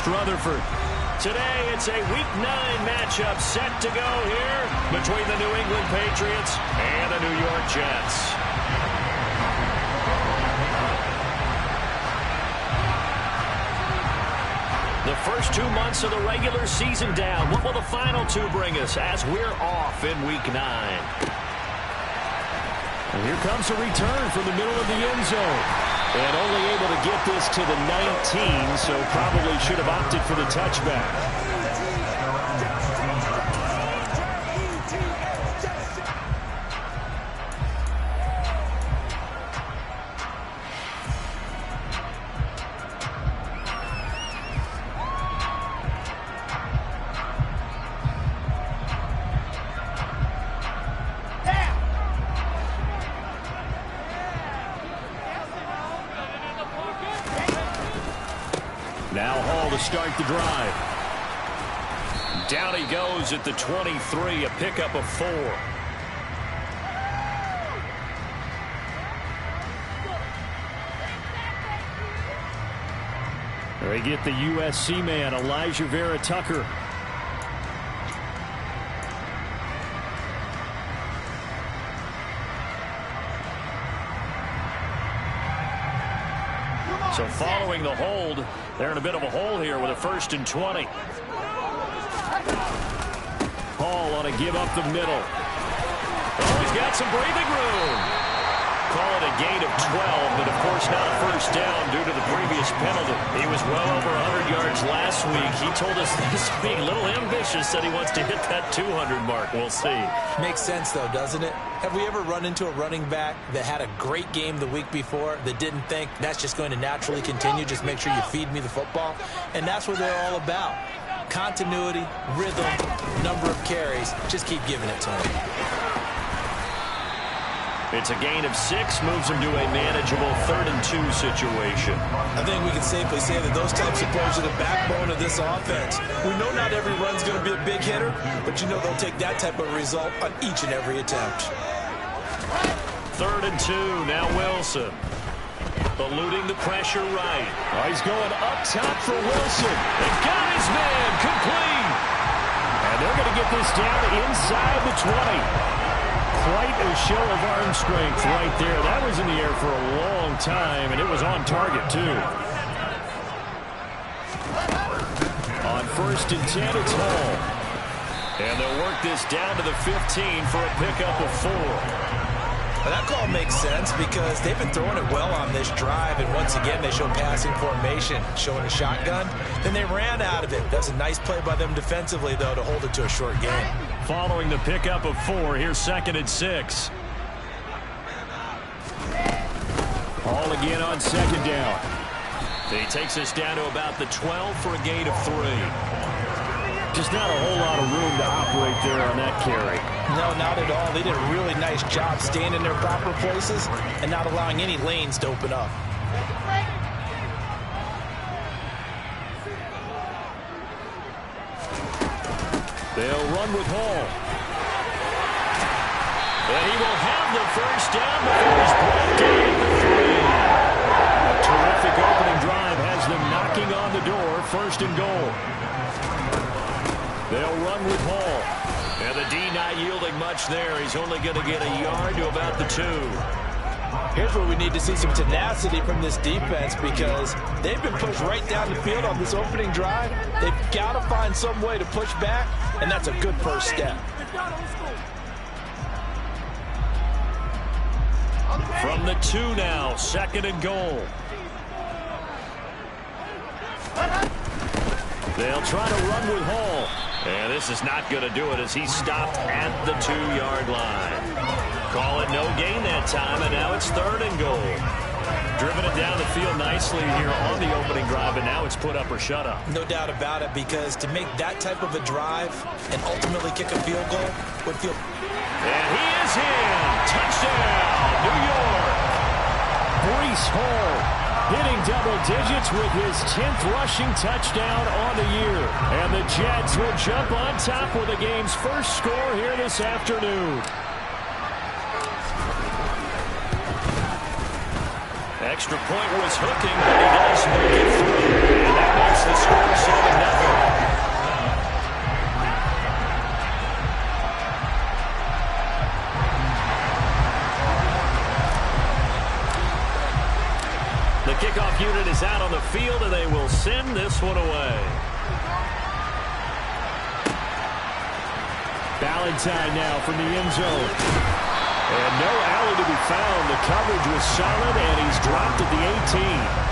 Rutherford. Today, it's a Week 9 matchup set to go here between the New England Patriots and the New York Jets. The first 2 months of the regular season down. What will the final 2 bring us as we're off in Week 9? And here comes a return from the middle of the end zone. And only able to get this to the 19, so probably should have opted for the touchback. Now Hall to start the drive. Down he goes at the 23, a pickup of 4. They get the USC man, Elijah Vera Tucker. So following the hold, they're in a bit of a hole here with a 1st and 20. Hall on a give up the middle. Oh, he's got some breathing room. Call it a gain of 12, but of course not a first down due to the previous penalty. He was well over 100 yards last week. He told us this being a little ambitious, said he wants to hit that 200 mark. We'll see. Makes sense, though, doesn't it? Have we ever run into a running back that had a great game the week before that didn't think that's just going to naturally continue? Just make sure you feed me the football. And that's what they're all about. Continuity, rhythm, number of carries. Just keep giving it to them. It's a gain of 6, moves him to a manageable 3rd and 2 situation. I think we can safely say that those types of plays are the backbone of this offense. We know not every run's going to be a big hitter, but you know they'll take that type of result on each and every attempt. 3rd and 2, now Wilson. Eluding the pressure right. Oh, he's going up top for Wilson. They got his man complete. And they're going to get this down inside the 20. Quite a show of arm strength right there. That was in the air for a long time, and it was on target, too. On 1st and 10, it's Hall. And they'll work this down to the 15 for a pickup of 4. Well, that call makes sense because they've been throwing it well on this drive, and once again they show passing formation, showing a shotgun. Then they ran out of it. That's a nice play by them defensively, though, to hold it to a short game. Following the pickup of 4, here's 2nd and 6. Hall again on 2nd down. He takes us down to about the 12 for a gain of 3. Just not a whole lot of room to operate there on that carry. No, not at all. They did a really nice job staying in their proper places and not allowing any lanes to open up. They'll run with Hall. And he will have the first down before he's brought down to 3. A terrific opening drive has them knocking on the door. 1st and goal. They'll run with Hall. And the D not yielding much there. He's only going to get a yard to about the 2. Here's where we need to see some tenacity from this defense because they've been pushed right down the field on this opening drive. They've got to find some way to push back, and that's a good first step. From the 2 now, 2nd and goal. They'll try to run with Hall. And this is not going to do it as he's stopped at the 2-yard line. Call it no gain that time, and now it's 3rd and goal. Driven it down the field nicely here on the opening drive, and now it's put up or shut up. No doubt about it, because to make that type of a drive and ultimately kick a field goal would feel... And he is in. Touchdown, New York. Breece Hall hitting double digits with his 10th rushing touchdown on the year. And the Jets will jump on top with the game's first score here this afternoon. Extra point was hooking, but he does make it through. And that makes the score 7-0. this one away. Valentine now from the end zone. And no alley to be found. The coverage was solid, and he's dropped at the 18.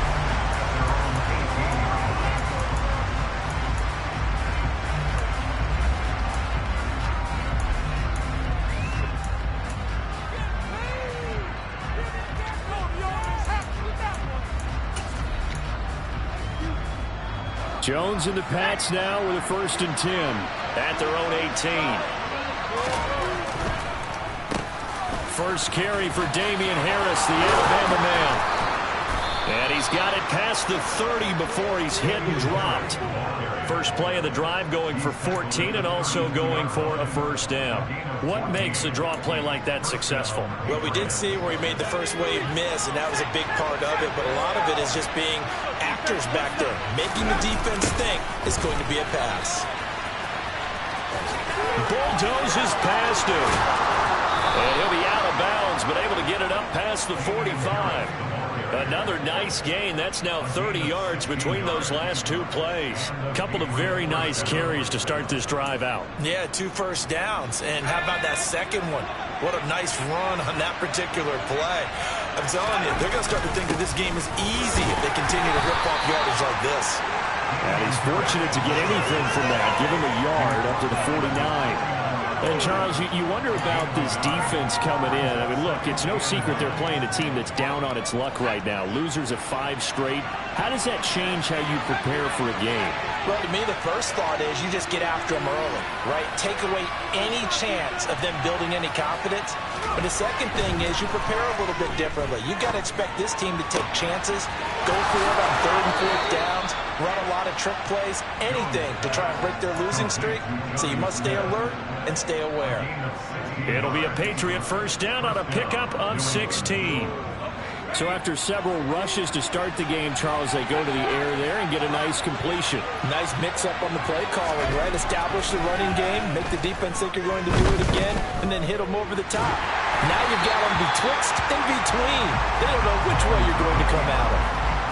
Jones and the Pats now with a 1st and 10. At their own 18. First carry for Damian Harris, the Alabama man. And he's got it past the 30 before he's hit and dropped. First play of the drive going for 14 and also going for a 1st down. What makes a draw play like that successful? Well, we did see where he made the first wave miss, and that was a big part of it. But a lot of it is just being actors back there, making the defense think it's going to be a pass. Bulldozes past him. And he'll be out of bounds, but able to get it up past the 45. Another nice gain. That's now 30 yards between those last 2 plays. Couple of very nice carries to start this drive out. Yeah, 2 first downs. And how about that second one? What a nice run on that particular play. I'm telling you, they're going to start to think that this game is easy if they continue to rip off yardage like this. And he's fortunate to get anything from that. Give him a yard up to the 49. And, Charles, you wonder about this defense coming in. I mean, look, it's no secret they're playing a team that's down on its luck right now. Losers of 5 straight. How does that change how you prepare for a game? Well, to me, the first thought is you just get after them early, right? Take away any chance of them building any confidence. But the second thing is you prepare a little bit differently. You've got to expect this team to take chances, go for it on 3rd and 4th downs, run a lot of trick plays, anything to try and break their losing streak. So you must stay alert and stay aware. It'll be a Patriot 1st down on a pickup of 16. So after several rushes to start the game, Charles, they go to the air there and get a nice completion. Nice mix-up on the play calling, right? Establish the running game, make the defense think you're going to do it again, and then hit them over the top. Now you've got them betwixt and between. They don't know which way you're going to come at them.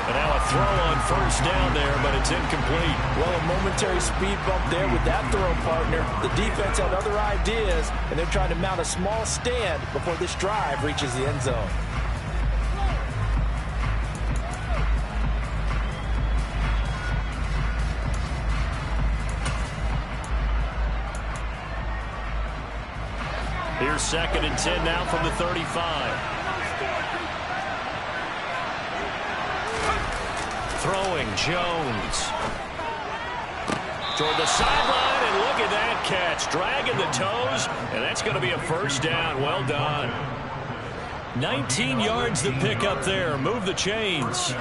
And now a throw on 1st down there, but it's incomplete. Well, a momentary speed bump there with that throw, partner. The defense had other ideas, and they're trying to mount a small stand before this drive reaches the end zone. Here's 2nd and 10 now from the 35. Throwing Jones. Toward the sideline, and look at that catch. Dragging the toes, and that's going to be a 1st down. Well done. 19 yards to pick up there. Move the chains.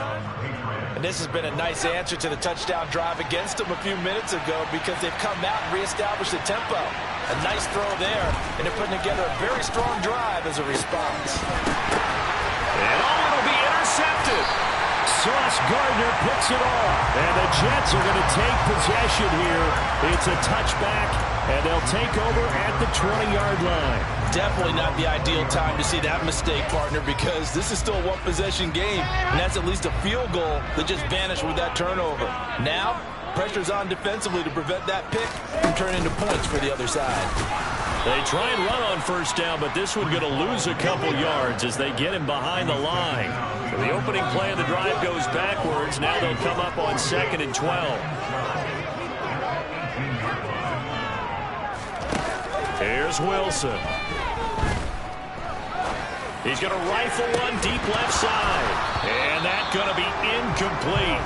And this has been a nice answer to the touchdown drive against them a few minutes ago because they've come out and reestablished the tempo. A nice throw there, and they're putting together a very strong drive as a response. And it'll be intercepted. Sauce Gardner picks it off. And the Jets are going to take possession here. It's a touchback, and they'll take over at the 20-yard line. Definitely not the ideal time to see that mistake, partner, because this is still a one-possession game, and that's at least a field goal that just vanished with that turnover. Now, pressure's on defensively to prevent that pick from turning into points for the other side. They try and run on 1st down, but this one going to lose a couple yards as they get him behind the line. So the opening play of the drive goes backwards. Now they'll come up on 2nd and 12. Here's Wilson. He's going to rifle one deep left side. And that's going to be incomplete.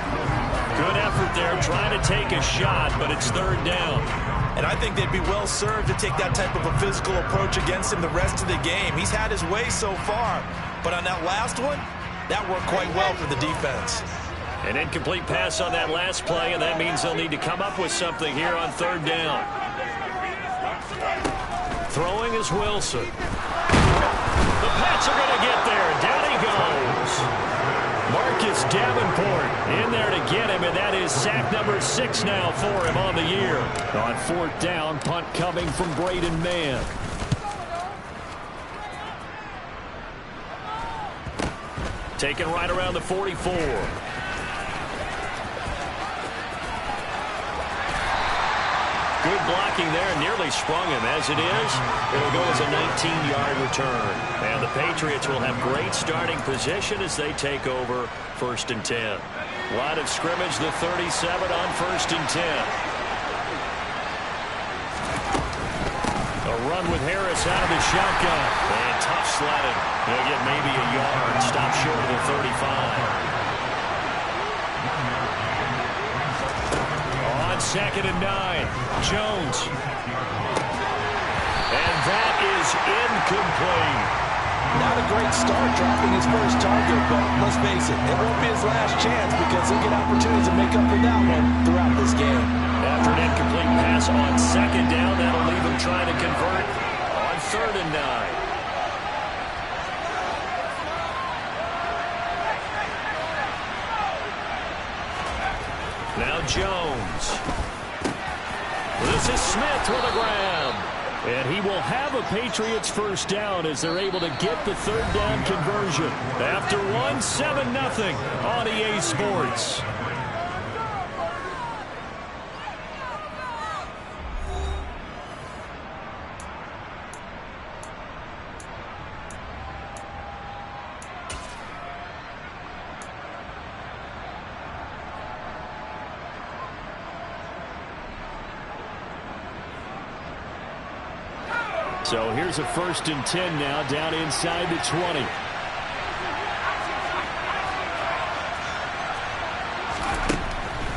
Good effort there trying to take a shot, but it's 3rd down. And I think they'd be well served to take that type of a physical approach against him the rest of the game. He's had his way so far, but on that last one, that worked quite well for the defense. An incomplete pass on that last play, and that means they'll need to come up with something here on 3rd down. Throwing is Wilson. The Pats are going to get there. Down he goes. Marcus Davenport in there to get him, and that is sack number 6 now for him on the year. On 4th down, punt coming from Braden Mann. Taken right around the 44. blocking there, nearly sprung him. As it is, it'll go as a 19-yard return. And the Patriots will have great starting position as they take over 1st and 10. Line of scrimmage, the 37 on 1st and 10. A run with Harris out of the shotgun. And tough sledding. He'll get maybe a yard. Stop short of the 35. On 2nd and 9, Jones. And that is incomplete. Not a great start dropping his first target, but let's face it, it won't be his last chance because he'll get opportunities to make up for that one throughout this game. After an incomplete pass on 2nd down, that'll leave him trying to convert on 3rd and 9. Now Jones. This is Smith with a grab. And he will have a Patriots first down as they're able to get the 3rd down conversion. After 7-0 on EA Sports. So here's a 1st and 10 now, down inside the 20.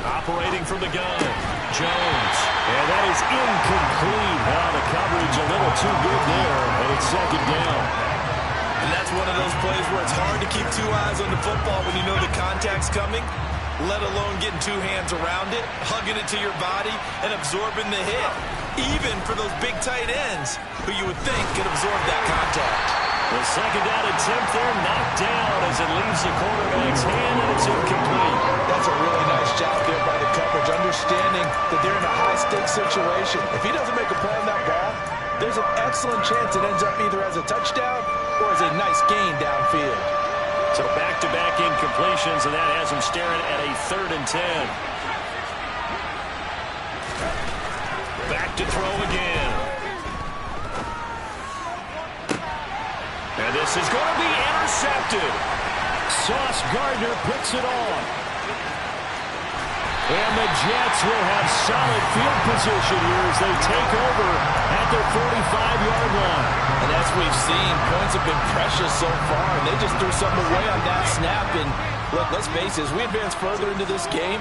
Operating from the gun, Jones. And that is incomplete. Now the coverage a little too good there, and it's 2nd down. And that's one of those plays where it's hard to keep 2 eyes on the football when you know the contact's coming, let alone getting 2 hands around it, hugging it to your body, and absorbing the hit. Even for those big tight ends who you would think could absorb that contact. The 2nd down attempt there knocked down as it leaves the quarterback's hand, and it's incomplete. That's a really nice job there by the coverage, understanding that they're in a high-stakes situation. If he doesn't make a play on that ball, there's an excellent chance it ends up either as a touchdown or as a nice gain downfield. So back-to-back incompletions, and that has him staring at a 3rd and 10. Back to throw again. And this is going to be intercepted. Sauce Gardner puts it on. And the Jets will have solid field position here as they take over at their 45-yard line. And as we've seen, points have been precious so far, and they just threw something away on that snap. And look, let's face it, as we advance further into this game,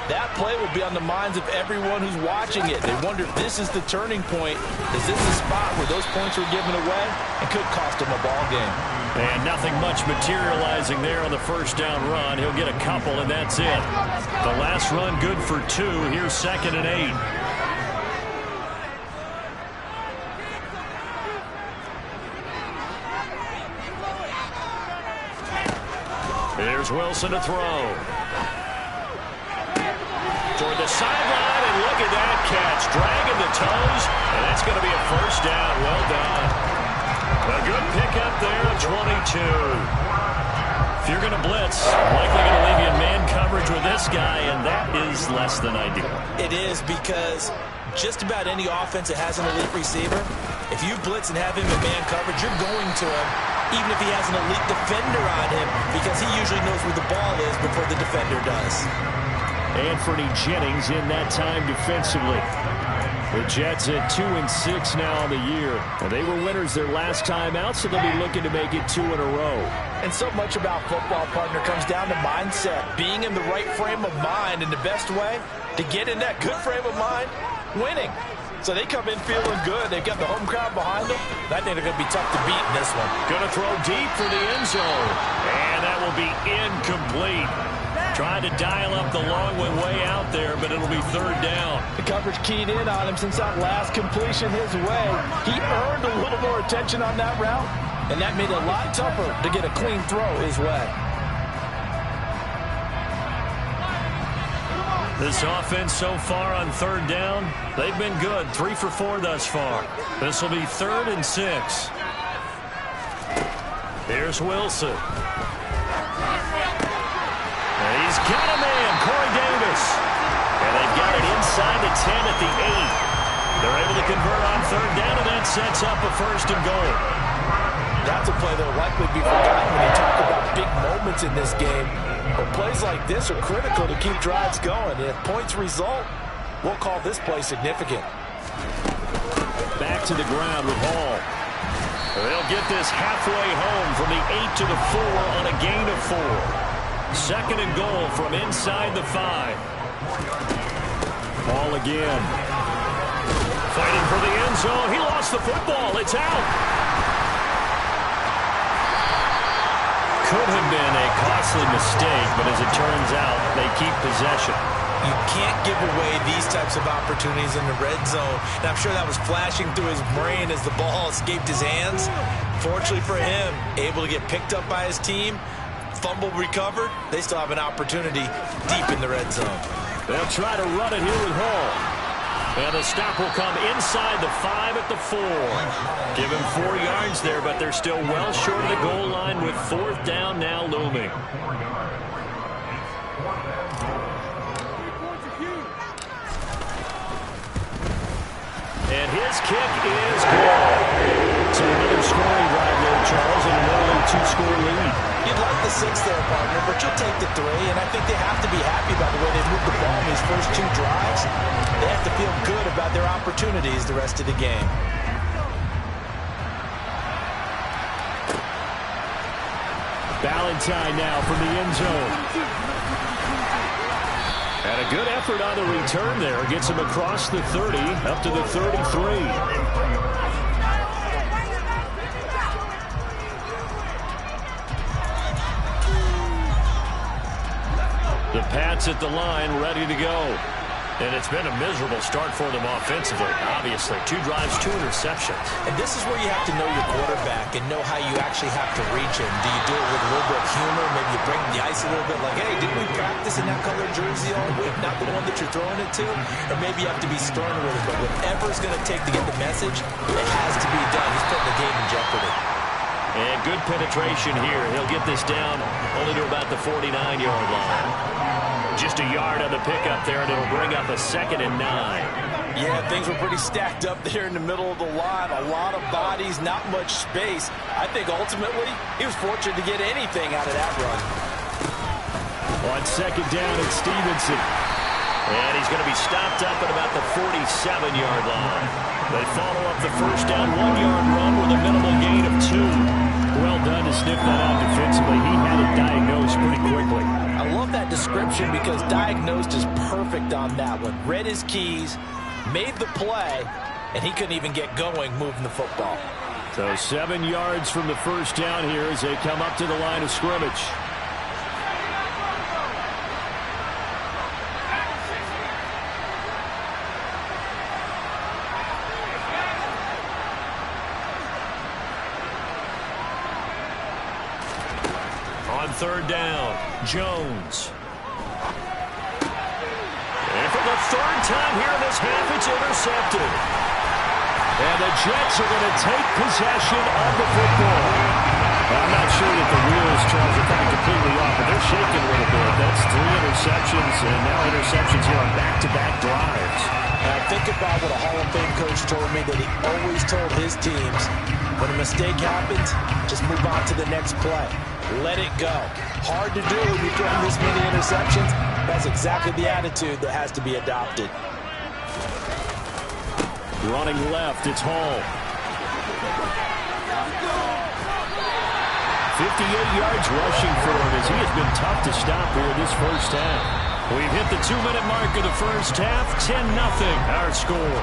that play will be on the minds of everyone who's watching it. They wonder if this is the turning point. Is this the spot where those points were given away and could cost them a ball game? And nothing much materializing there on the 1st down run. He'll get a couple, and that's it. The last run good for 2. Here's 2nd and 8. Here's Wilson to throw. Toward the sideline, and look at that catch. Dragging the toes, and that's going to be a 1st down. Well done. A good pickup there of 22. If you're going to blitz, likely going to leave you in man coverage with this guy, and that is less than ideal. It is, because just about any offense that has an elite receiver, if you blitz and have him in man coverage, you're going to him, even if he has an elite defender on him, because he usually knows where the ball is before the defender does. Anthony Jennings in that time defensively. The Jets at 2-6 now on the year. And they were winners their last time out, so they'll be looking to make it 2 in a row. And so much about football, partner, comes down to mindset. Being in the right frame of mind, and the best way to get in that good frame of mind, winning. So they come in feeling good. They've got the home crowd behind them. I think they're going to be tough to beat in this one. Going to throw deep for the end zone. And that will be incomplete. Trying to dial up the long one way out there, but it'll be 3rd down. The coverage keyed in on him since that last completion his way. He earned a little more attention on that route, and that made it a lot tougher to get a clean throw his way. This offense so far on 3rd down, they've been good. 3 for 4 thus far. This will be 3rd and 6. Here's Wilson. He's got a man, Corey Davis. And they've got it inside the 10 at the They're able to convert on third down, and that sets up a first and goal. That's a play that will likely be forgotten when you talk about big moments in this game. But plays like this are critical to keep drives going. And if points result, we'll call this play significant. Back to the ground with Hall. They'll get this halfway home from the 8 to the 4 on a gain of 4. Second and goal from inside the 5. Ball again. Fighting for the end zone. He lost the football. It's out. Could have been a costly mistake, but as it turns out, they keep possession. You can't give away these types of opportunities in the red zone. And I'm sure that was flashing through his brain as the ball escaped his hands. Fortunately for him, able to get picked up by his team, fumble recovered. They still have an opportunity deep in the red zone. They'll try to run it here with Hall. And the stop will come inside the 5 at the 4. Give him 4 yards there, but they're still well short of the goal line with fourth down now looming. And his kick is good. So another scoring drive there, Charles, and an early 2-score lead. You'd like the 6 there, partner, but you'll take the 3, and I think they have to be happy about the way they moved the ball in these first 2 drives. They have to feel good about their opportunities the rest of the game. Valentine now from the end zone. And a good effort on the return there. Gets him across the 30, up to the 33. The Pats at the line, ready to go. And it's been a miserable start for them offensively, obviously. 2 drives, 2 interceptions. And this is where you have to know your quarterback and know how you actually have to reach him. Do you do it with a little bit of humor? Maybe you break the ice a little bit like, hey, didn't we practice in that colored jersey all week? Not the one that you're throwing it to? Or maybe you have to be stern with it. But whatever it's going to take to get the message, it has to be done. He's putting the game in jeopardy. And good penetration here. He'll get this down only to about the 49-yard line. Just a yard on the pickup there, and it'll bring up a 2nd and 9. Yeah, things were pretty stacked up there in the middle of the line. A lot of bodies, not much space. I think ultimately he was fortunate to get anything out of that run. On 2nd down, it's Stevenson. And he's going to be stopped up at about the 47-yard line. They follow up the first down 1-yard run with a minimal gain of 2. Well done to sniff that out defensively. He had it diagnosed pretty quickly. I love that description because diagnosed is perfect on that one. Read his keys, made the play, and he couldn't even get going moving the football. So 7 yards from the first down here as they come up to the line of scrimmage. On 3rd down, Jones. And for the 3rd time here in this half, it's intercepted. And the Jets are going to take possession of the football. I'm not sure that the wheels, Charles, are coming completely off, but they're shaking a little bit. That's 3 interceptions, and now interceptions here on back-to-back drives. Think about what a Hall of Fame coach told me, that he always told his teams, when a mistake happens, just move on to the next play. Let it go. Hard to do when you're throwing this many interceptions. That's exactly the attitude that has to be adopted. Running left, it's Hall. 58 yards rushing for him as he has been tough to stop here this first half. We've hit the 2-minute mark of the first half. 10-0 our score.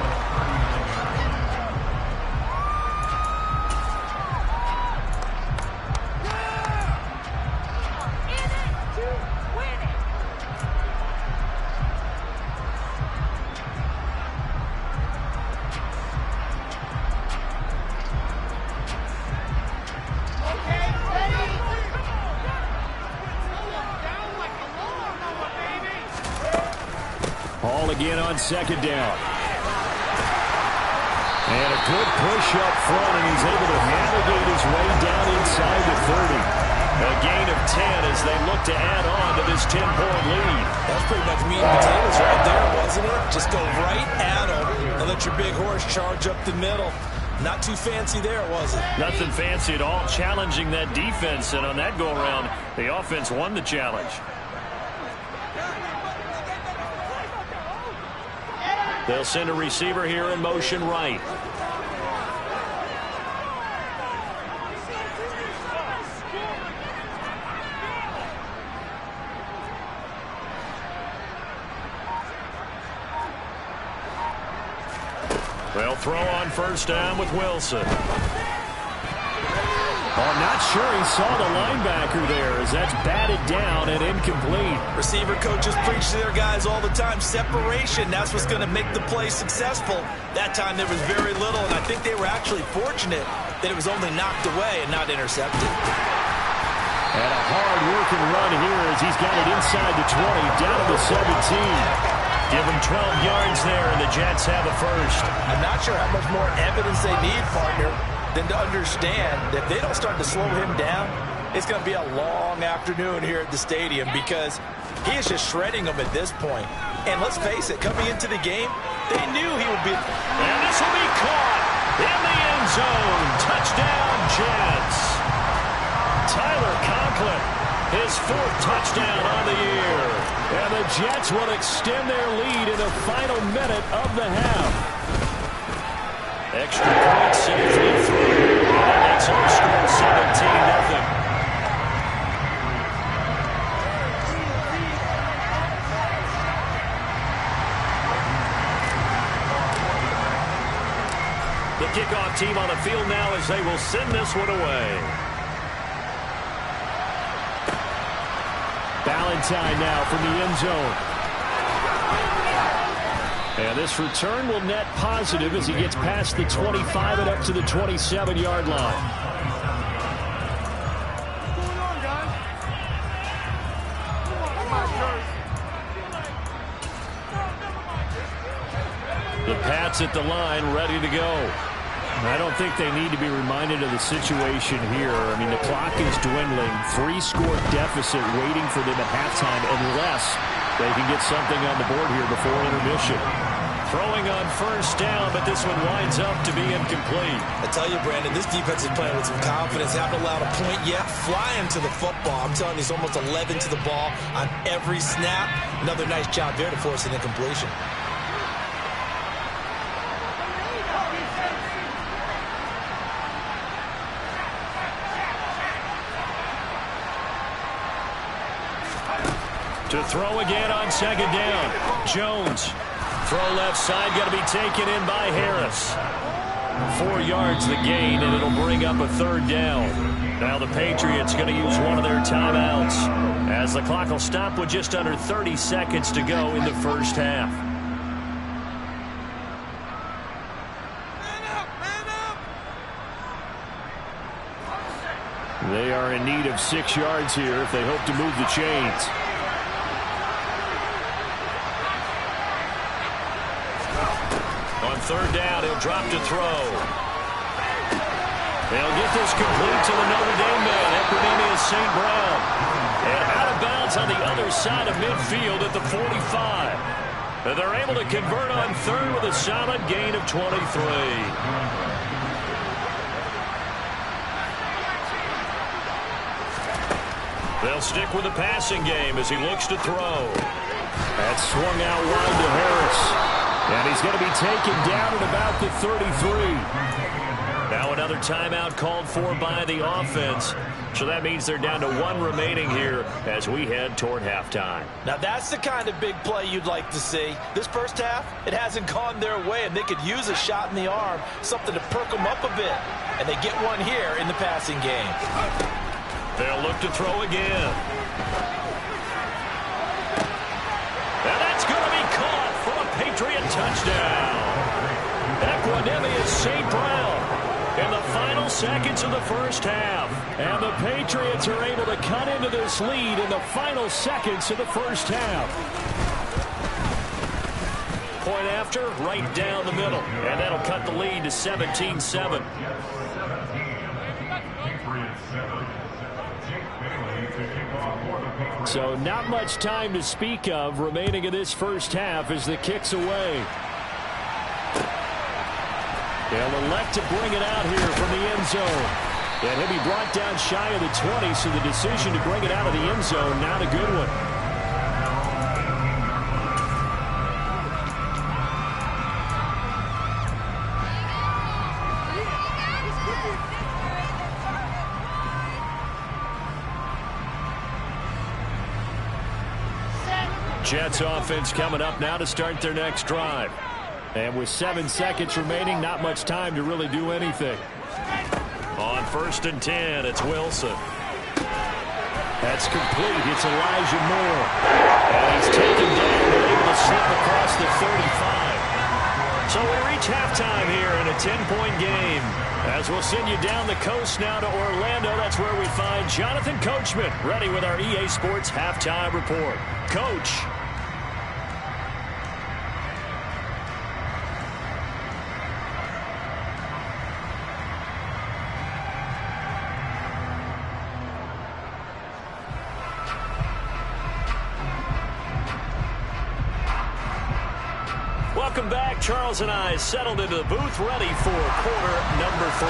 Hall again on 2nd down. And a good push up front, and he's able to navigate his way down inside the 30. A gain of 10 as they look to add on to this 10-point lead. That's pretty much meat and potatoes right there, wasn't it? Just go right at him and let your big horse charge up the middle. Not too fancy there, was it? Nothing fancy at all, challenging that defense. And on that go-around, the offense won the challenge. They'll send a receiver here in motion right. They'll throw on first down with Wilson. I'm not sure he saw the linebacker there as that's batted down and incomplete. Receiver coaches preach to their guys all the time. Separation, that's what's going to make the play successful. That time there was very little, and I think they were actually fortunate that it was only knocked away and not intercepted. And a hard-working run here as he's got it inside the 20, down to the 17. Give him 12 yards there, and the Jets have a first. I'm not sure how much more evidence they need, partner, than to understand that if they don't start to slow him down, it's going to be a long afternoon here at the stadium because he is just shredding them at this point. And let's face it, coming into the game, they knew he would be. And this will be caught in the end zone. Touchdown, Jets. Tyler Conklin, his 4th touchdown on the year. And the Jets will extend their lead in the final minute of the half. Extra point safely through. And that's our score, 17-0. The kickoff team on the field now as they will send this one away. Valentine now from the end zone. And this return will net positive as he gets past the 25 and up to the 27-yard line. The Pats at the line, ready to go. I don't think they need to be reminded of the situation here. I mean, the clock is dwindling. 3-score deficit waiting for them at halftime unless they can get something on the board here before intermission. Throwing on first down, but this one winds up to be incomplete. I tell you, Brandon, this defense is playing with some confidence. Haven't allowed a point yet. Flying to the football. I'm telling you, it's almost 11 to the ball on every snap. Another nice job there to force an incompletion. To throw again on second down. Jones. Throw left side, got to be taken in by Harris. 4 yards the gain, and it'll bring up a third down. Now the Patriots going to use one of their timeouts as the clock will stop with just under 30 seconds to go in the first half. They are in need of 6 yards here if they hope to move the chains. On third down, he'll drop to throw. They'll get this complete to the Notre Dame man, Equanimeous St. Brown. And out of bounds on the other side of midfield at the 45. And they're able to convert on third with a solid gain of 23. They'll stick with the passing game as he looks to throw. That swung out wide to Harris. And he's going to be taken down at about the 33. Now another timeout called for by the offense. So that means they're down to 1 remaining here as we head toward halftime. Now that's the kind of big play you'd like to see. This first half, it hasn't gone their way, and they could use a shot in the arm, something to perk them up a bit. And they get one here in the passing game. They'll look to throw again. And that's going to be caught for a Patriot touchdown. Equanimeous St. Brown in the final seconds of the first half. And the Patriots are able to cut into this lead in the final seconds of the first half. Point after, right down the middle. And that'll cut the lead to 17-7. So not much time to speak of remaining in this first half as the kick's away. They'll elect to bring it out here from the end zone. And he'll be brought down shy of the 20, so the decision to bring it out of the end zone, not a good one. Jets offense coming up now to start their next drive. And with 7 seconds remaining, not much time to really do anything. On 1st and 10, it's Wilson. That's complete. It's Elijah Moore. And he's taken down and able to slip across the 35. So we reach halftime here in a 10-point game. As we'll send you down the coast now to Orlando, that's where we find Jonathan Coachman ready with our EA Sports Halftime Report. Coach. Welcome back. Charles and I settled into the booth ready for quarter number 3.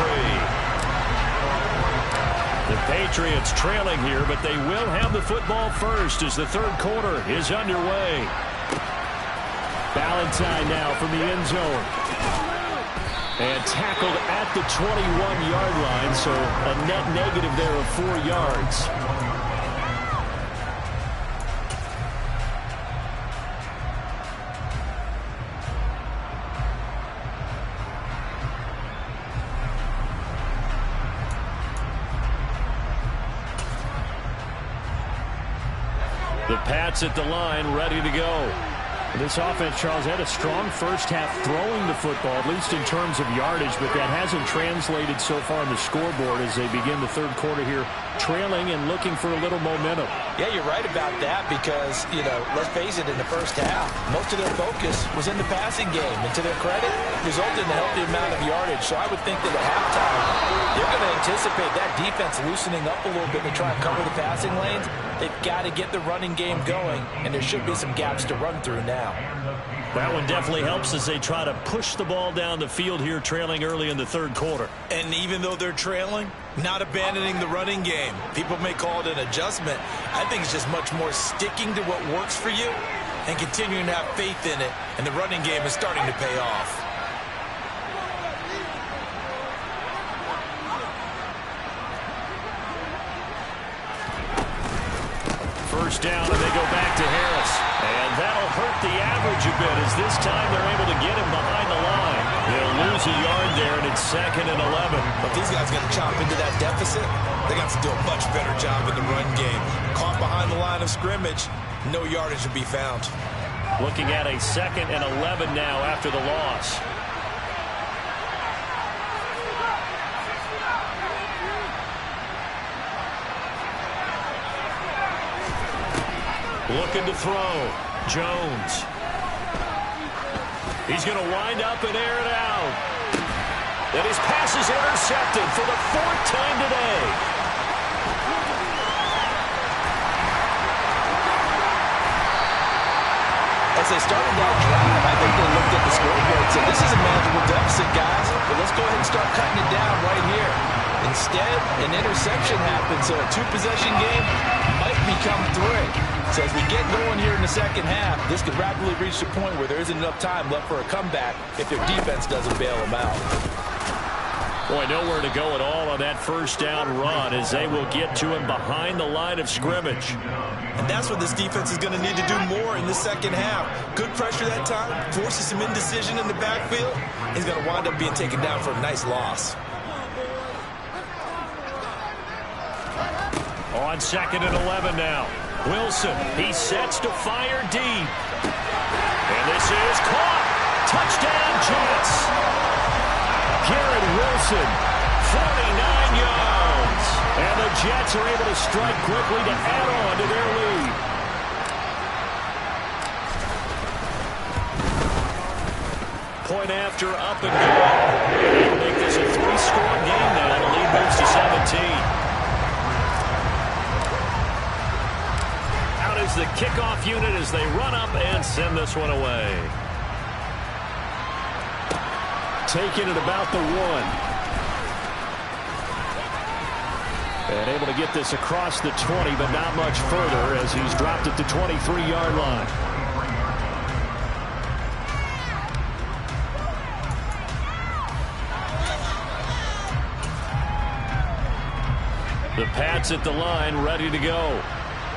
The Patriots trailing here, but they will have the football first as the third quarter is underway. Valentine now from the end zone. And tackled at the 21-yard line, so a net negative there of 4 yards. The Pats at the line, ready to go. This offense, Charles, had a strong first half throwing the football, at least in terms of yardage, but that hasn't translated so far on the scoreboard as they begin the third quarter here, trailing and looking for a little momentum. Yeah, you're right about that because, let's face it, in the first half, most of their focus was in the passing game. And to their credit, resulted in a healthy amount of yardage. So I would think that at halftime, they're going to anticipate that defense loosening up a little bit to try and cover the passing lanes. They've got to get the running game going, and there should be some gaps to run through now. That one definitely helps as they try to push the ball down the field here, trailing early in the third quarter. And even though they're trailing, not abandoning the running game. People may call it an adjustment. I think it's just much more sticking to what works for you and continuing to have faith in it, and the running game is starting to pay off. First down, and they go back to Harris. And that'll hurt the average a bit as this time they're able to get him behind the line. They'll lose a yard there, and it's 2nd and 11. But these guys got to chop into that deficit. They got to do a much better job in the run game. Caught behind the line of scrimmage, no yardage to be found. Looking at a 2nd and 11 now after the loss. Looking to throw. Jones. He's going to wind up and air it out. And his pass is intercepted for the 4th time today. As they started that drive, I think they looked at the scoreboard and said, this is a manageable deficit, guys, but let's go ahead and start cutting it down right here. Instead, an interception happened, so a 2-possession game might become 3. So as we get going here in the second half, this could rapidly reach the point where there isn't enough time left for a comeback if their defense doesn't bail them out. Boy, nowhere to go at all on that first down run as they will get to him behind the line of scrimmage. And that's what this defense is going to need to do more in the second half. Good pressure that time, forces some indecision in the backfield. He's going to wind up being taken down for a nice loss. On 2nd and 11 now. Wilson, he sets to fire deep. And this is caught. Touchdown, Jets. Garrett Wilson, 49 yards. And the Jets are able to strike quickly to add on to their lead. Point after, up and good. They'll make this a 3-score game now. The lead moves to 17. Is the kickoff unit as they run up and send this one away. taken at about the 1. And able to get this across the 20, but not much further as he's dropped at the 23-yard line. The Pats at the line, ready to go.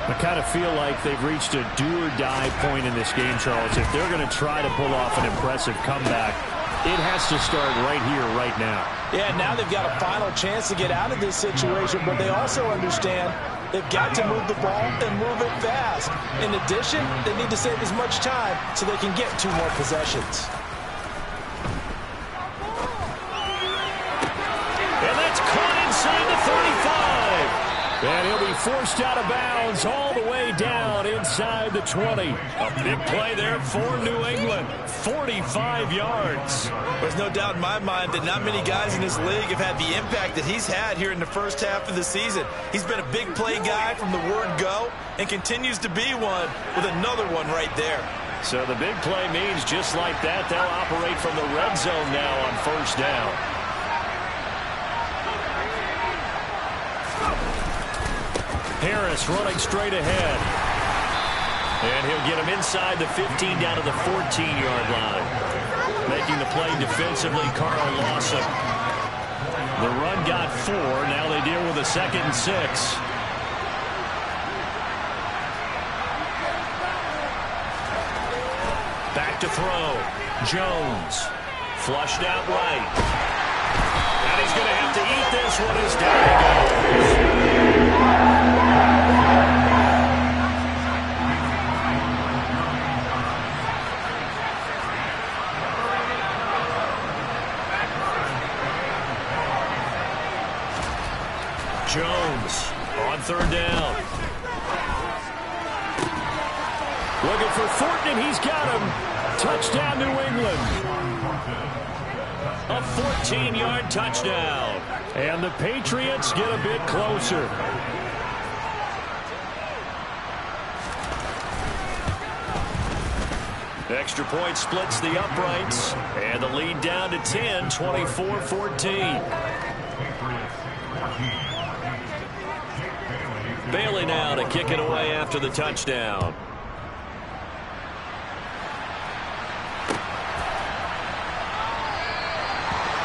I kind of feel like they've reached a do-or-die point in this game, Charles. If they're going to try to pull off an impressive comeback, it has to start right here, right now. Yeah, now they've got a final chance to get out of this situation, but they also understand they've got to move the ball and move it fast. In addition, they need to save as much time so they can get 2 more possessions. And that's caught inside the 35. And he'll be forced out of bounds all the way down inside the 20. A big play there for New England. 45 yards. There's no doubt in my mind that not many guys in this league have had the impact that he's had here in the first half of the season. He's been a big play guy from the word go and continues to be one with another one right there. So the big play means just like that, they'll operate from the red zone now on first down. Harris running straight ahead. And he'll get him inside the 15 down to the 14-yard line. Making the play defensively, Carl Lawson. The run got 4. Now they deal with a 2nd and 6. Back to throw. Jones. Flushed out right. And he's going to have to eat this one as down he goes. Jones on 3rd down. Looking for Thornton, and he's got him. Touchdown, New England. A 14-yard touchdown. And the Patriots get a bit closer. Extra point splits the uprights. And the lead down to 10, 24-14. Bailey now to kick it away after the touchdown.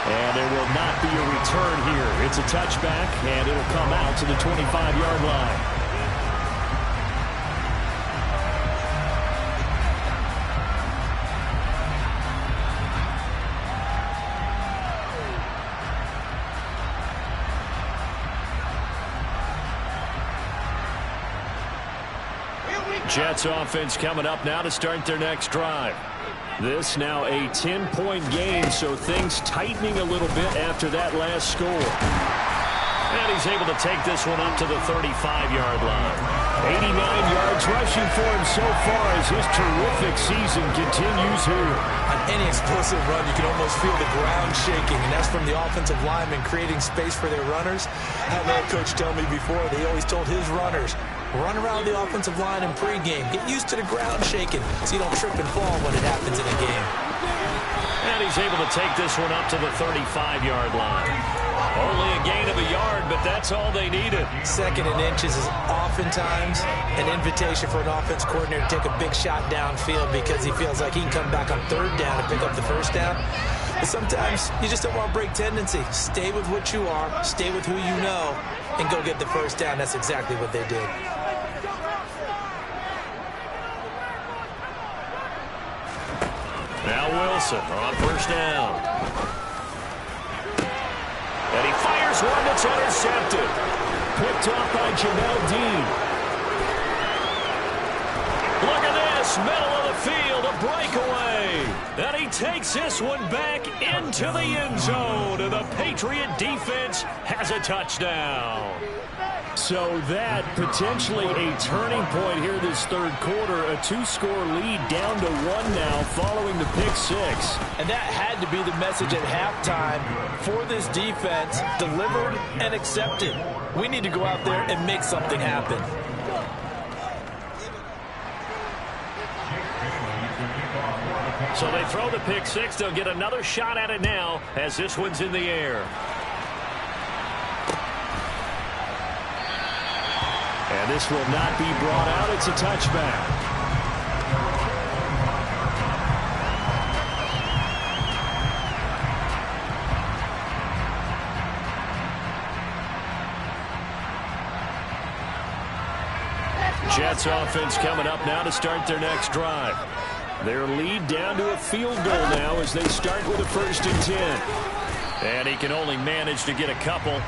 And there will not be a return here. It's a touchback, and it'll come out to the 25-yard line. Jets offense coming up now to start their next drive. This now a 10-point game, so things tightening a little bit after that last score. And he's able to take this one up to the 35-yard line. 89 yards rushing for him so far as his terrific season continues here. On any explosive run, you can almost feel the ground shaking, and that's from the offensive linemen creating space for their runners. I had a coach tell me before, they always told his runners, run around the offensive line in pregame. Get used to the ground shaking so you don't trip and fall when it happens in a game. And he's able to take this one up to the 35-yard line. Only a gain of a yard, but that's all they needed. 2nd and inches is oftentimes an invitation for an offense coordinator to take a big shot downfield because he feels like he can come back on 3rd down and pick up the 1st down. But sometimes you just don't want to break tendency. Stay with what you are, stay with who you know, and go get the 1st down. That's exactly what they did. Now Wilson on 1st down. And he fires one that's intercepted. Picked off by Jamel Dean. Look at this, middle of the field, a breakaway. And he takes this one back into the end zone. And the Patriot defense has a touchdown. So that potentially a turning point here this 3rd quarter. A 2-score lead down to 1 now following the pick 6. And that had to be the message at halftime for this defense. Delivered and accepted. We need to go out there and make something happen. So they throw the pick six. They'll get another shot at it now as this one's in the air. And this will not be brought out. It's a touchback. Jets offense coming up now to start their next drive. Their lead down to a field goal now as they start with a 1st and 10. And he can only manage to get a couple.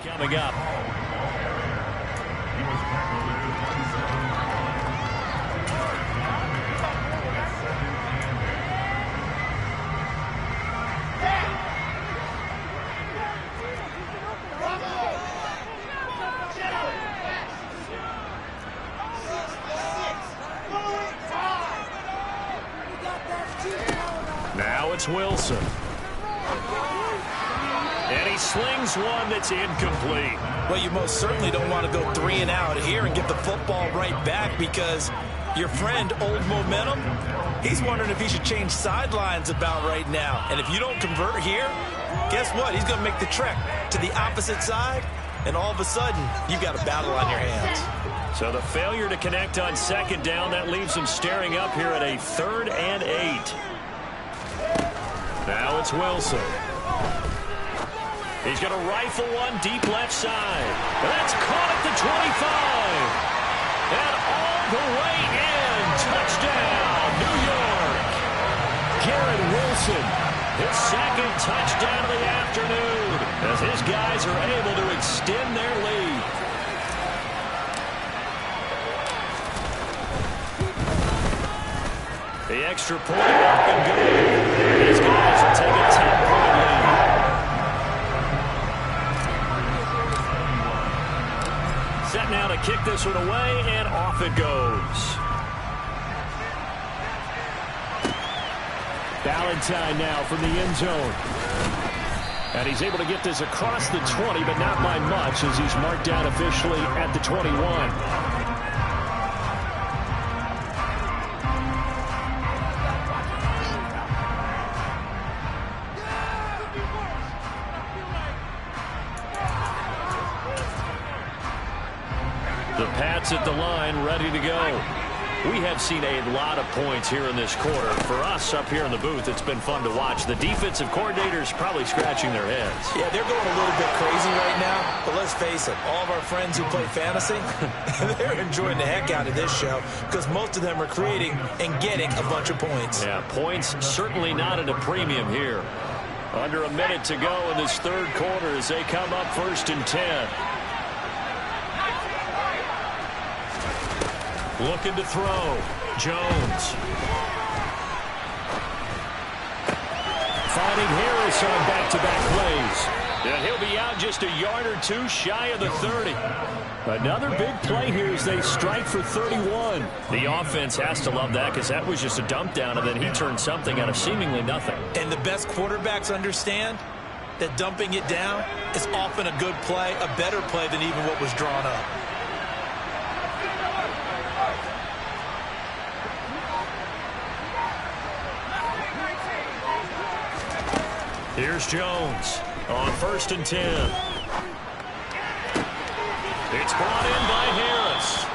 Coming up. Now it's Wilson. And he slings one that's incomplete. Well, you most certainly don't want to go 3 and out here and get the football right back because your friend, Old Momentum, he's wondering if he should change sidelines about right now. And if you don't convert here, guess what? He's going to make the trek to the opposite side, and all of a sudden, you've got a battle on your hands. So the failure to connect on 2nd down, that leaves him staring up here at a 3rd and 8. Now it's Wilson. He's going to rifle one deep left side. That's caught at the 25. And all the way in. Touchdown, New York. Garrett Wilson. His 2nd touchdown of the afternoon as his guys are able to extend their lead. The extra point up and good. These guys will take a 10-point lead. Set now to kick this one away, and off it goes. Valentine now from the end zone. And he's able to get this across the 20, but not by much as he's marked down officially at the 21. The Pats at the line, ready to go. We have seen a lot of points here in this quarter. For us up here in the booth, it's been fun to watch. The defensive coordinators probably scratching their heads. Yeah, they're going a little bit crazy right now. But let's face it, all of our friends who play fantasy, they're enjoying the heck out of this show because most of them are creating and getting a bunch of points. Yeah, points certainly not at a premium here. Under a minute to go in this 3rd quarter as they come up 1st and 10. Looking to throw. Jones. Finding Harris on back-to-back plays. And he'll be out just a yard or two shy of the 30. Another big play here as they strike for 31. The offense has to love that because that was just a dump down, and then he turned something out of seemingly nothing. And the best quarterbacks understand that dumping it down is often a good play, a better play than even what was drawn up. Here's Jones on 1st and 10. It's brought in by Harris.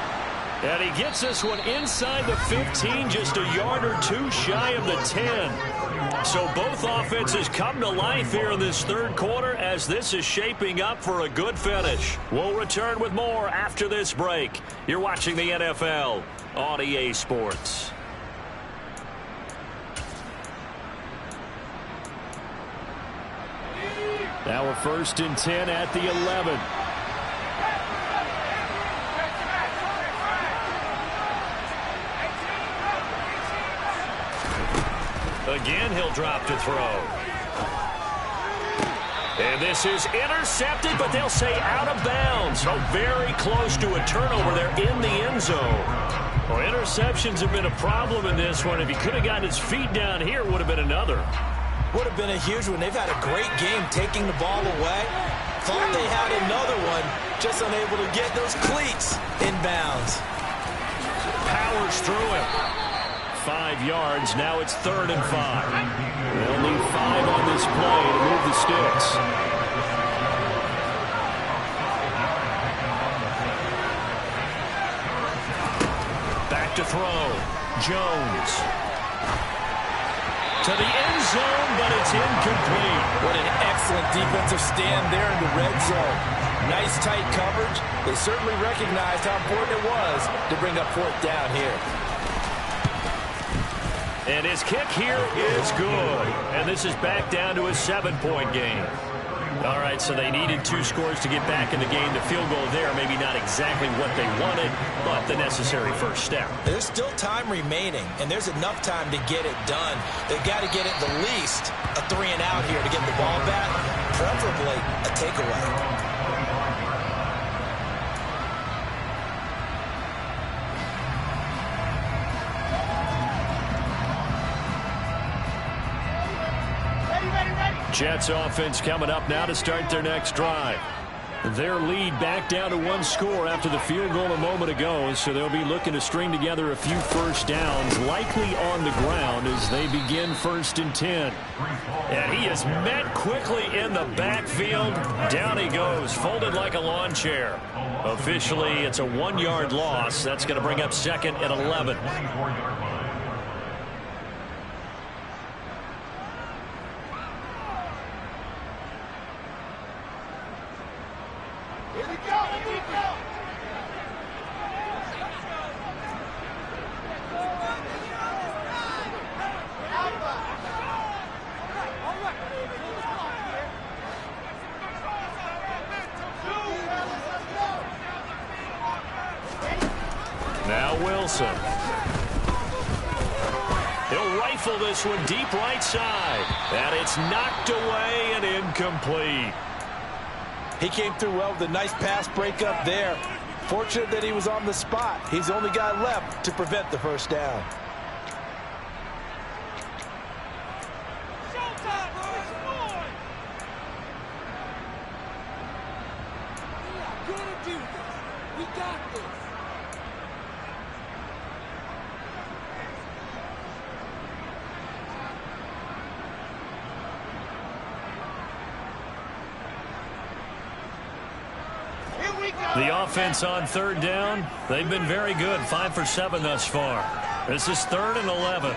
And he gets this one inside the 15, just a yard or two shy of the 10. So both offenses come to life here in this third quarter as this is shaping up for a good finish. We'll return with more after this break. You're watching the NFL on EA Sports. Now a 1st and 10 at the 11. Again, he'll drop to throw. And this is intercepted, but they'll say out of bounds. So very close to a turnover there in the end zone. Well, interceptions have been a problem in this one. If he could have gotten his feet down here, it would have been another. Would have been a huge one. They've had a great game taking the ball away. Thought they had another one, just unable to get those cleats in bounds. Powers through him. 5 yards. Now it's 3rd and 5. They'll need 5 on this play to move the sticks. Back to throw. Jones. To the end zone, but it's incomplete. What an excellent defensive stand there in the red zone. Nice tight coverage. They certainly recognized how important it was to bring up 4th down here. And his kick here is good. And this is back down to a 7-point game. All right, so they needed 2 scores to get back in the game. The field goal there, maybe not exactly what they wanted, but the necessary first step. There's still time remaining, and there's enough time to get it done. They've got to get at the least a 3 and out here to get the ball back, preferably a takeaway. Jets offense coming up now to start their next drive. Their lead back down to 1 score after the field goal a moment ago, so they'll be looking to string together a few first downs, likely on the ground as they begin 1st and 10. And he is met quickly in the backfield. Down he goes, folded like a lawn chair. Officially, it's a 1-yard loss. That's going to bring up 2nd and 11. Now Wilson. He'll rifle this one deep right side. And it's knocked away and incomplete. He came through well with a nice pass breakup there. Fortunate that he was on the spot. He's the only guy left to prevent the first down. The offense on 3rd down, they've been very good, 5 for 7 thus far. This is 3rd and 11.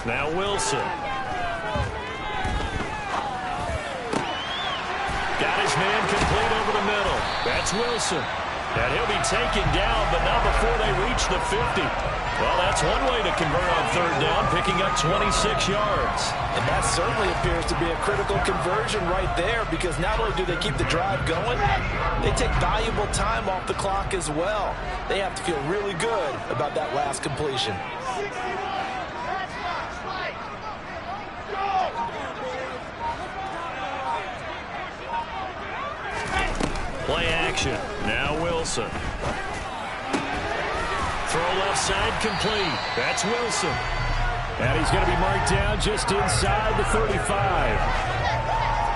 Now Wilson. Got his man complete over the middle. That's Wilson. And he'll be taken down, but not before they reach the 50. Well, that's one way to convert on 3rd down, picking up 26 yards. And that certainly appears to be a critical conversion right there, because not only do they keep the drive going, they take valuable time off the clock as well. They have to feel really good about that last completion. Play action. Now Wilson. Throw left side complete. That's Wilson. And he's going to be marked down just inside the 35.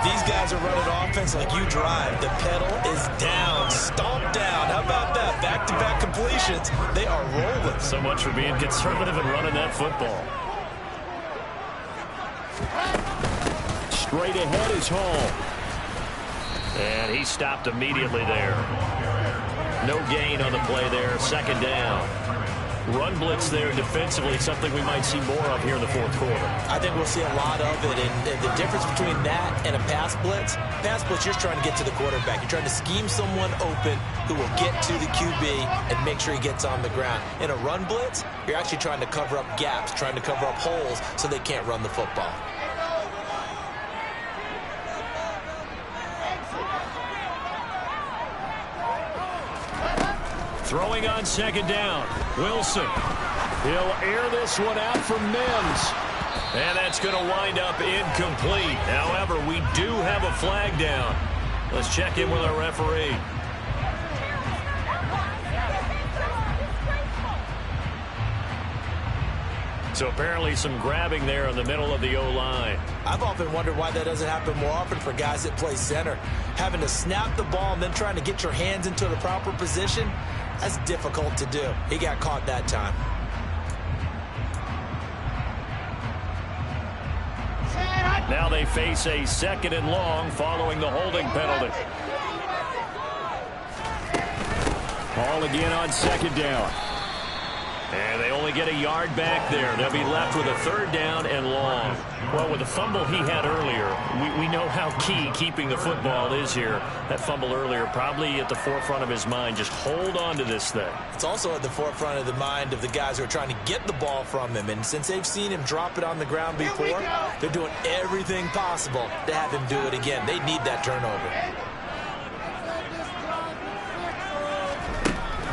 These guys are running offense like you drive. The pedal is down, stomped down. How about that? Back-to-back completions. They are rolling. So much for being conservative and running that football. Straight ahead is Hall. And he stopped immediately there. No gain on the play there. Second down. Run blitz there defensively, something we might see more of here in the fourth quarter. I think we'll see a lot of it. And the difference between that and a pass blitz, you're trying to get to the quarterback. You're trying to scheme someone open who will get to the QB and make sure he gets on the ground. In a run blitz, you're actually trying to cover up gaps, trying to cover up holes so they can't run the football. Throwing on second down. Wilson. He'll air this one out for Mims. And that's going to wind up incomplete. However, we do have a flag down. Let's check in with our referee. So apparently some grabbing there in the middle of the O-line. I've often wondered why that doesn't happen more often for guys that play center. Having to snap the ball and then trying to get your hands into the proper position, that's difficult to do. He got caught that time. Now they face a second and long following the holding penalty. Hall again on second down. And they only get a yard back there. They'll be left with a third down and long. Well, with the fumble he had earlier, we know how key keeping the football is here. That fumble earlier probably at the forefront of his mind. Just hold on to this thing. It's also at the forefront of the mind of the guys who are trying to get the ball from him. And since they've seen him drop it on the ground before, they're doing everything possible to have him do it again. They need that turnover.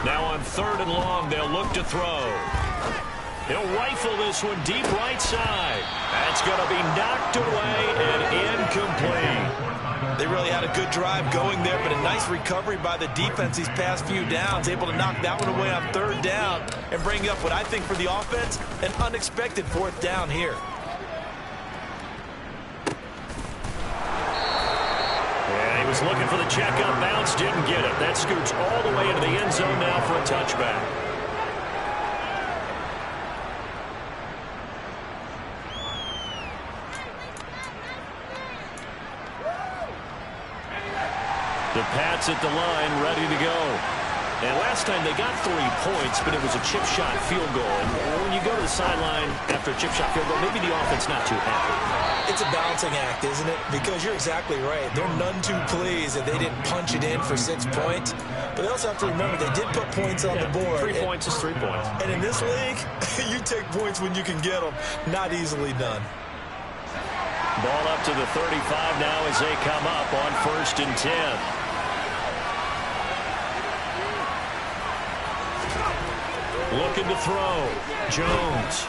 Now on third and long, they'll look to throw. He'll rifle this one deep right side. That's going to be knocked away and incomplete. They really had a good drive going there, but a nice recovery by the defense these past few downs, able to knock that one away on third down and bring up what I think for the offense, an unexpected fourth down here. He was looking for the check up bounce, didn't get it. That scoots all the way into the end zone now for a touchback. The Pats at the line, ready to go. And last time they got 3 points, but it was a chip shot field goal. And when you go to the sideline after a chip shot field goal, maybe the offense not too happy. It's a balancing act, isn't it? Because you're exactly right. They're none too pleased that they didn't punch it in for 6 points. But they also have to remember they did put points on the board. 3 points is 3 points. And in this league, you take points when you can get them. Not easily done. Ball up to the 35 now as they come up on 1st and 10. Looking to throw. Jones.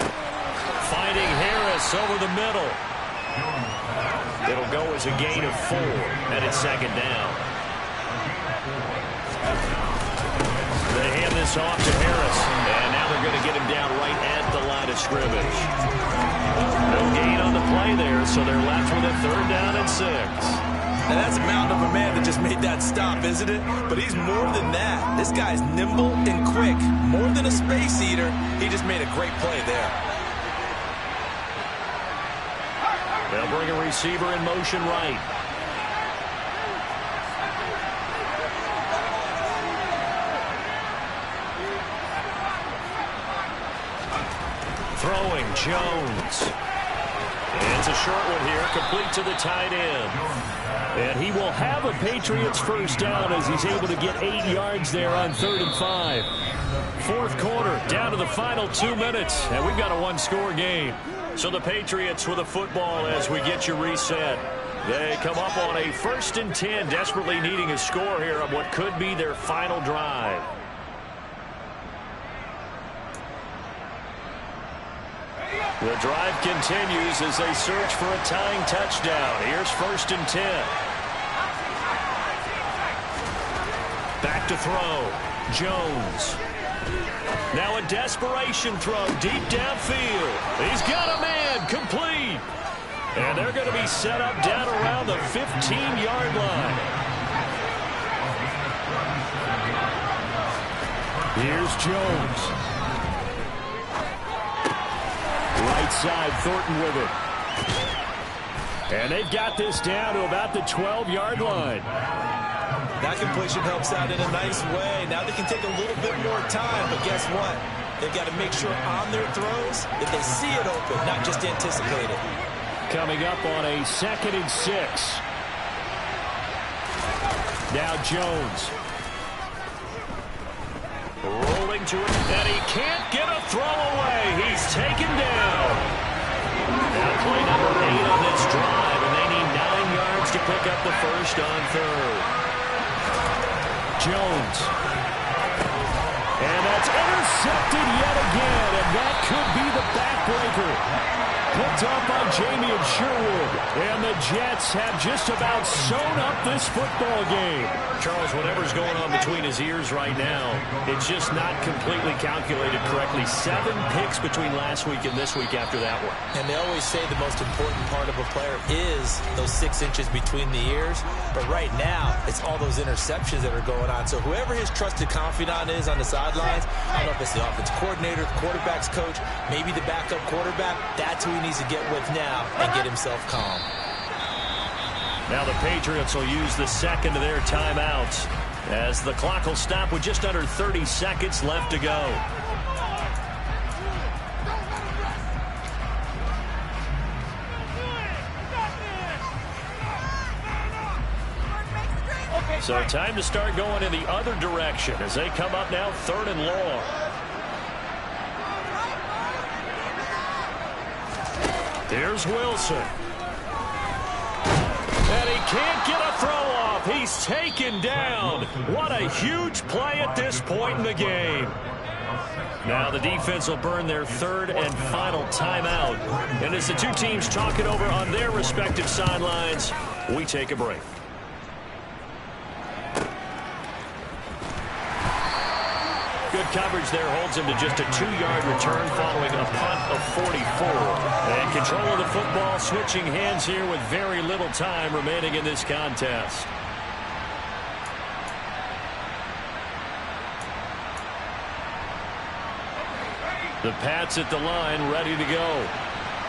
Finding Harris over the middle. It'll go as a gain of 4, and it's second down. They hand this off to Harris, and now they're going to get him down right at the line of scrimmage. No gain on the play there, so they're left with a third down and 6. Now that's a mountain of a man that just made that stop, isn't it? But he's more than that. This guy's nimble and quick. More than a space eater, he just made a great play there. They'll bring a receiver in motion right. Throwing, Jones. And it's a short one here, complete to the tight end. And he will have a Patriots first down as he's able to get 8 yards there on 3rd and 5. Fourth quarter, down to the final 2 minutes, and we've got a one-score game. So the Patriots with a football as we get you reset. They come up on a 1st and 10, desperately needing a score here on what could be their final drive. The drive continues as they search for a tying touchdown. Here's 1st and 10. Back to throw. Jones. Now a desperation throw deep downfield. He's got a man, complete. And they're going to be set up down around the 15-yard line. Here's Jones. Right side, Thornton with it. And they've got this down to about the 12-yard line. That completion helps out in a nice way. Now they can take a little bit more time, but guess what? They've got to make sure on their throws that they see it open, not just anticipate it. Coming up on a 2nd and 6. Now Jones. Rolling to it, and he can't get a throw away. He's taken down. Now play number 8 on this drive, and they need 9 yards to pick up the first on 3rd. Jones. And that's intercepted yet again, and that could be the backbreaker. Picked up by Jamien Sherwood. And the Jets have just about sewn up this football game. Charles, whatever's going on between his ears right now, it's just not completely calculated correctly. 7 picks between last week and this week after that one. And they always say the most important part of a player is those 6 inches between the ears. But right now, it's all those interceptions that are going on. So whoever his trusted confidant is on the sidelines, I don't know if it's the offense coordinator, the quarterback's coach, maybe the backup quarterback, that's who he needs to get with now and get himself calm. Now the Patriots will use the second of their timeouts as the clock will stop with just under 30 seconds left to go. So time to start going in the other direction as they come up now 3rd and long. There's Wilson. And he can't get a throw off. He's taken down. What a huge play at this point in the game. Now the defense will burn their 3rd and final timeout. And as the two teams talk it over on their respective sidelines, we take a break. Good coverage there holds him to just a 2-yard return following a punt of 44. And control of the football switching hands here with very little time remaining in this contest. The Pats at the line ready to go.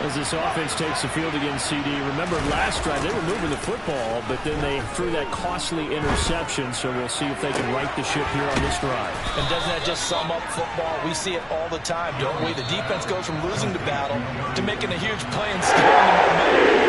As this offense takes the field against CD, remember last drive they were moving the football, but then they threw that costly interception, so we'll see if they can right the ship here on this drive. And doesn't that just sum up football? We see it all the time, don't we? The defense goes from losing the battle to making a huge play and stealing the momentum.